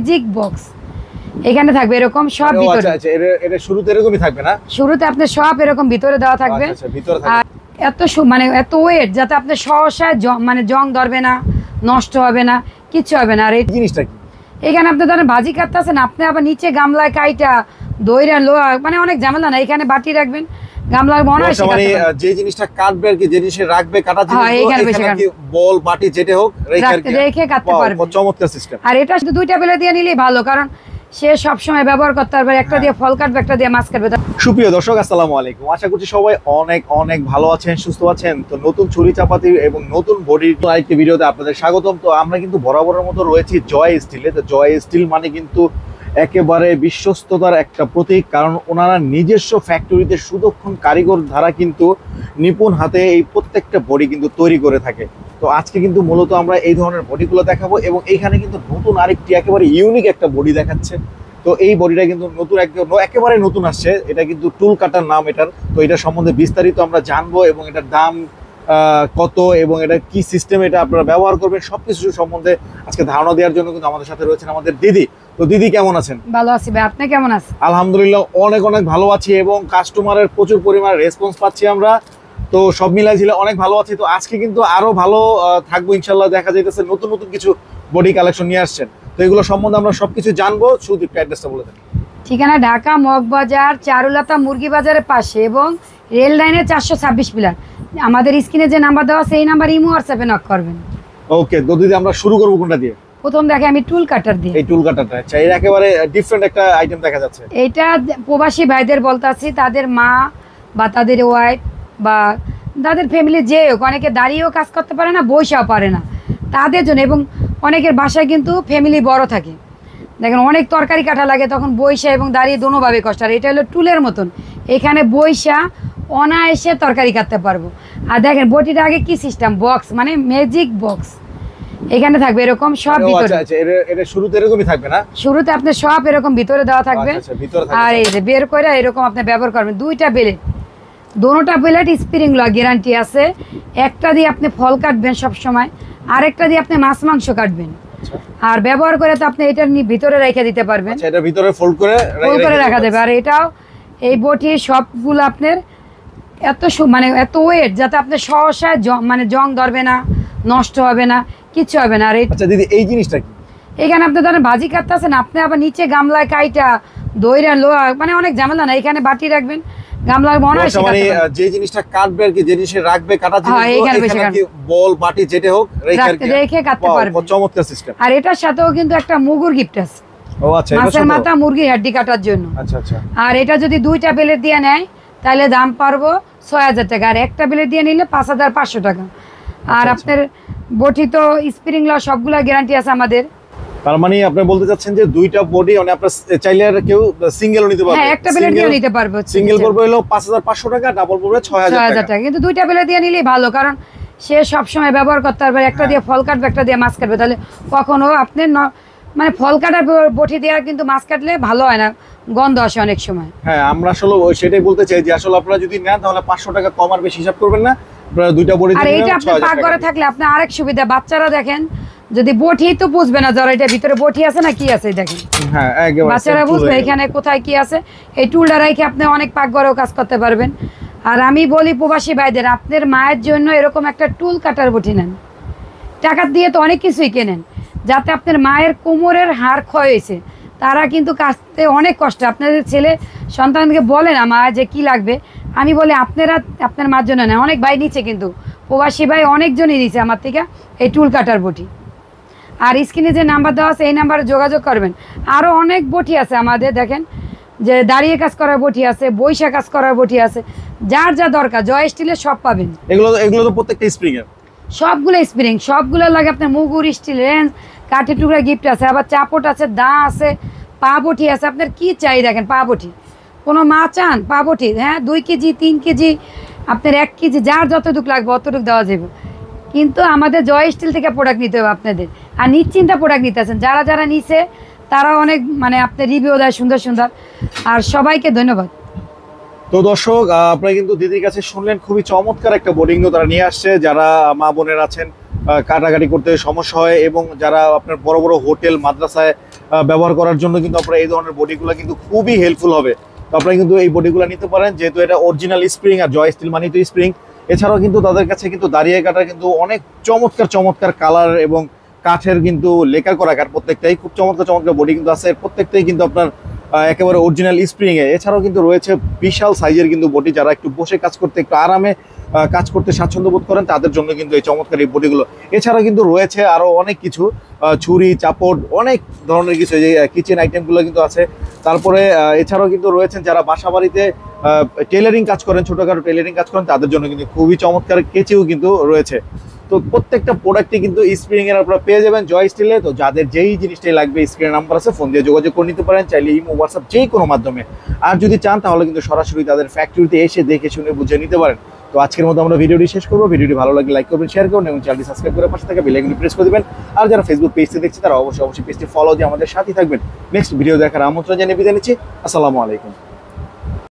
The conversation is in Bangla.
ম্যাজিক বক্স এখানে থাকবে এরকম সব ভিতরে। আচ্ছা আচ্ছা, এটা শুরুতে এরকমই থাকবে না? শুরুতে আপনি সব এরকম ভিতরে দেওয়া থাকবে। আচ্ছা, ভিতরে থাকবে। এত মানে এত ওয়েট যাতে আপনি সহসা মানে জং ধরবে না, নষ্ট হবে না, কিছু হবে না। আর এই জিনিসটা কি? এখানে আপনি ধরেন ভাজি কাটতেছেন, আপনি আবার নিচে গামলায় কাইটা দইরা লোহা মানে অনেক ঝামেলা না। এখানে বাটি রাখবেন, গামলার বনায় মানে যে জিনিসটা কাটবে আর কি, যে জিনিসে রাখবে কাটা জিনিস এখানে কি বল বাটি যেটা হোক রেখে কাটতে পারবে। চমৎকার সিস্টেম। আর এটা শুধু দুইটা বেলে দিয়ে নিলেই ভালো, কারণ সে সব সময় ব্যবহার করতে পারবে। একটা দিয়ে ফল কাটবে, একটা দিয়ে মাছ কাটবে। সুপ্রিয় দর্শক, আসসালামু আলাইকুম। আশা করছি সবাই অনেক অনেক ভালো আছেন, সুস্থ আছেন। তো নতুন ছুরি চাপাতি এবং নতুন বডির আরেকটি ভিডিওতে আপনাদের স্বাগতম। তো আমরা কিন্তু বরাবরের মতো রয়েছি জয় স্টিলে। তো জয় স্টিল মানে কিন্তু একেবারে বিশ্বস্ততার একটা প্রতীক, কারণ ওনারা নিজস্ব ফ্যাক্টরিতে সুদক্ষণ কারিগর দ্বারা কিন্তু নিপুণ হাতে এই প্রত্যেকটা বডি কিন্তু তৈরি করে থাকে। তো আজকে কিন্তু মূলত আমরা এই ধরনের বডিগুলো দেখাবো, এবং এইখানে কিন্তু নতুন আরেকটি একেবারে ইউনিক একটা বডি দেখাচ্ছে। তো এই বডিটা কিন্তু নতুন একেবারে নতুন আসছে। এটা কিন্তু টুল কাটার নাম এটার। তো এটা সম্বন্ধে বিস্তারিত আমরা জানবো, এবং এটার দাম কত এবং এটা কি সিস্টেম এটা আপনারা ব্যবহার করবেন সবকিছু সম্বন্ধে আজকে ধারণা দেওয়ার জন্য কিন্তু আমাদের সাথে রয়েছেন আমাদের দিদি। তো দিদি কেমন আছেন? ভালো আছি ভাই, আপনি কেমন আছেন? আলহামদুলিল্লাহ অনেক অনেক ভালো আছি, এবং কাস্টমারের প্রচুর পরিমাণে রেসপন্স পাচ্ছি আমরা। তো সব মিলাই ছিল অনেক ভালো আছি। তো আজকে কিন্তু আরো ভালো থাকবো ইনশাল্লাহ। দেখা যাইতেছে নতুন নতুন কিছু বডি কালেকশন নিয়ে আসছেন। তো এগুলো সম্বন্ধে আমরা সবকিছু জানবো। শুধু একটু অ্যাড্রেসটা বলে দেন। ঠিকানা ঢাকা মগবাজার চারুলতা মুরগি বাজারের পাশে, এবং রেল লাইনের 426 পিলার। আমাদের স্ক্রিনে যে নাম্বার দেওয়া আছে এই নাম্বার ইমো হোয়াটসঅ্যাপে নক করবেন। ওকে, তো দিদি আমরা শুরু করবো কোনটা দিয়ে? প্রথম দেখে আমি টুল কাটার দিয়ে। এই টুল কাটারটা, আচ্ছা, এর একেবারে ডিফারেন্ট একটা আইটেম দেখা যাচ্ছে। এইটা প্রবাসী ভাইদের বলতে আছি, তাদের মা বা তাদের ওয়াইফ বা তাদের ফ্যামিলি যে হোক, অনেকে দাঁড়িয়েও কাজ করতে পারে না, বইসাও পারে না, তাদের জন্য। এবং অনেকের বাসায় কিন্তু ফ্যামিলি বড় থাকে, দেখেন অনেক তরকারি কাটা লাগে, তখন বইসা এবং দাঁড়িয়ে দোনোভাবে কষ্ট। আর এটা হলো টুলের মতন, এখানে বইসা অনায়াসে তরকারি কাটতে পারবো। আর দেখেন বটিটা আগে কি সিস্টেম, বক্স মানে ম্যাজিক বক্স এখানে থাকবে এরকম সব ভিতরে। আচ্ছা, এটা শুরুতে এরকমই থাকবে না? শুরুতে আপনি সব এরকম ভিতরে দেওয়া থাকবে। আর এই যে বের করে এরকম আপনি ব্যবহার করবেন। দুইটা বেলেট, দোনোটা বেলেট স্প্রিং লক গ্যারান্টি আছে। একটা দিয়ে আপনি ফল কাটবেন সব সময়, আরেকটা দিয়ে আপনি মাছ মাংস কাটবেন। আর ব্যবহার করে তো আপনি এটা ভিতরে রেখে দিতে পারবেন। আচ্ছা, এটা ভিতরে ফোল্ড করে রাখা যাবে। আর এটাও এই বটি সবগুলো আপনার এত মানে এত ওয়েট যাতে আপনি সহসা মানে জং ধরবে না, নষ্ট হবে না, কিছু হবে না। আর আচ্ছা দিদি, এই জিনিসটা কি? এখানে আপনি ধরেন ভাজি কাটতেছেন, আপনি আবার নিচে গামলায় কাইটা দইরা লোহা মানে অনেক ঝামেলা না। এখানে বাটি রাখবেন, গামলার বনায় যে জিনিসটা কাটবে আর কি, যে জিনিসে রাখবে কাটা জিনিস এখানে কি বল বাটি যেটা হোক রেখে কাটতে পারবেন। চমৎকার সিস্টেম। আর এটার সাথেও কিন্তু একটা মুগুর গিফট আছে। ও আচ্ছা, মাছের মাথা মুরগির হাড্ডি কাটার জন্য। আচ্ছা আচ্ছা। আর এটা যদি দুইটা বেলেট দিয়ে নেয় তাহলে দাম পারবো 6000 টাকা, আর একটা বেলেট দিয়ে নিলে 5500 টাকা। আর আপনার বটি তো স্প্রিং লক সবগুলা গ্যারান্টি আছে আমাদের। তার মানে আপনি বলতে চাচ্ছেন যে দুইটা বডি মানে আপনার চাইলে আর কেউ সিঙ্গেলও নিতে পারবে? হ্যাঁ, একটা বেলেট দিয়ে নিতে পারবে। সিঙ্গেল পড়বে হলো 5500 টাকা, ডাবল পড়বে 6000 টাকা। কিন্তু দুইটা বেলেট দিয়ে নিলেই ভালো, কারণ সে সব সময় ব্যবহার করতে পারবে। একটা দিয়ে ফল কাটবে, একটা দিয়ে মাছ কাটবে। তাহলে কখনো আপনি মানে ফল কাটার বটি দেওয়া কিন্তু মাছ কাটলে ভালো হয় না, গন্ধ আসে অনেক সময়। হ্যাঁ, আমরা আসলে সেটাই বলতে চাই যে আসলে আপনারা যদি নেন তাহলে 500 টাকা কম আর বেশি হিসাব করবেন না। আপনারা দুইটা বডি দিবেন। আর এইটা আপনি পাকঘরে থাকলে আপনি আরেক সুবিধা, বাচ্চারা দেখেন যদি বটি তো বুঝবে না যারা এটা ভিতরে বটি আছে না কি আছে দেখেন। হ্যাঁ, একদম বাচ্চারা বুঝবে এখানে কোথায় কি আছে। এই টুলটা রেখে আপনি অনেক পাকঘরেও কাজ করতে পারবেন। আর আমি বলি প্রবাসী ভাইদের, আপনার মায়ের জন্য এরকম একটা টুল কাটার বটি নেন। টাকা দিয়ে তো অনেক কিছুই কেনেন, যাতে আপনার মায়ের কোমরের হাড় ক্ষয় হয়েছে, তারা কিন্তু কাটতে অনেক কষ্ট। আপনাদের ছেলে সন্তানকে বলে না মা যে কি লাগবে, আমি বলি আপনারা আপনার মার জন্য নেন। অনেক ভাই নিচ্ছে, কিন্তু প্রবাসী ভাই অনেকজনই নিচ্ছে আমার থেকে এই টুল কাটার বটি। আর স্ক্রিনে যে নাম্বার দেওয়া আছে এই নাম্বারে যোগাযোগ করবেন। আরও অনেক বটি আছে আমাদের, দেখেন যে দাঁড়িয়ে কাজ করার বটি আছে, বৈশা কাজ করার বটি আছে, যার যা দরকার জয় স্টিলের সব পাবেন। এগুলো তো প্রত্যেকটা স্প্রিং এর, সবগুলো স্প্রিং, সবগুলো লাগে আপনার মুগুর স্টিল রেঞ্জ, কাঠের টুকরা গিফট আছে, আবার চাপট আছে, দা আছে, পা বটি আছে। আপনার কি চাই দেখেন, পা বটি কোনো মা চান পা বটি, হ্যাঁ 2 কেজি 3 কেজি আপনার 1 কেজি যার যতটুকু লাগবে অতটুকু দেওয়া যাবে। কিন্তু আমাদের জয় স্টিল থেকে প্রোডাক্ট নিতে হবে আপনাদের। আর নিশ্চিন্তা প্রোডাক্ট নিতে আছেন, যারা যারা নিছে তারা অনেক মানে আপনার রিভিউ দেয় সুন্দর সুন্দর। আর সবাইকে ধন্যবাদ। তো দর্শক, আপনারা কিন্তু দিদির কাছে শুনলেন খুবই চমৎকার একটা বোর্ডিং তারা নিয়ে আসছে। যারা মা বোনের আছেন কাটাকাটি করতে সমস্যা হয়, এবং যারা আপনার বড় বড় হোটেল মাদ্রাসায় ব্যবহার করার জন্য কিন্তু আপনারা এই ধরনের বডিগুলো কিন্তু খুবই হেল্পফুল হবে। তো আপনারা কিন্তু এই বডিগুলো নিতে পারেন, যেহেতু এটা অরিজিনাল স্প্রিং আর জয় স্টিল মানে তো স্প্রিং। এছাড়াও কিন্তু তাদের কাছে কিন্তু দাঁড়িয়ে কাটার কিন্তু অনেক চমৎকার চমৎকার কালার এবং কাঠের কিন্তু লেকার করা কাঠ, প্রত্যেকটাই খুব চমৎকার চমৎকার বডি কিন্তু আছে, প্রত্যেকটাই কিন্তু আপনার একেবারে অরিজিনাল স্প্রিং এ। এছাড়াও কিন্তু রয়েছে বিশাল সাইজের কিন্তু বডি, যারা একটু বসে কাজ করতে একটু আরামে কাজ করতে স্বাচ্ছন্দ্য বোধ করেন তাদের জন্য কিন্তু এই চমৎকার এই বডিগুলো। এছাড়াও কিন্তু রয়েছে আরো অনেক কিছু, ছুরি চাপড় অনেক ধরনের কিছু, যে কিচেন আইটেমগুলো কিন্তু আছে। তারপরে এছাড়াও কিন্তু রয়েছেন যারা বাসা বাড়িতে টেলারিং কাজ করেন, ছোটখাটো টেলারিং কাজ করেন, তাদের জন্য কিন্তু খুবই চমৎকার কেচিও কিন্তু রয়েছে। তো প্রত্যেকটা প্রোডাক্টই কিন্তু স্প্রিং এর আপনারা পেয়ে যাবেন জয় স্টিলে। তো যাদের যেই জিনিসটাই লাগবে স্ক্রিনে নাম্বার আছে, ফোন দিয়ে যোগাযোগ করে নিতে পারেন, চাইলে ইমো হোয়াটসঅ্যাপ যে কোনো মাধ্যমে। আর যদি চান তাহলে কিন্তু সরাসরি তাদের ফ্যাক্টরিতে এসে দেখে শুনে বুঝে নিতে পারেন। তো আজকের মতো আমরা ভিডিওটি শেষ করবো। ভিডিওটি ভালো লাগলে লাইক করবেন, শেয়ার করবেন এবং চ্যানেলটি সাবস্ক্রাইব করে পাশে থাকা বেল আইকনটি প্রেস করে দিবেন। আর যারা ফেসবুক পেজটি দেখছে তারা অবশ্যই পেজটি ফলো দিয়ে আমাদের সাথে থাকবেন। নেক্সট ভিডিও দেখার আমন্ত্রণ জানিয়ে বিদায় নিচ্ছি। আসসালামু আলাইকুম।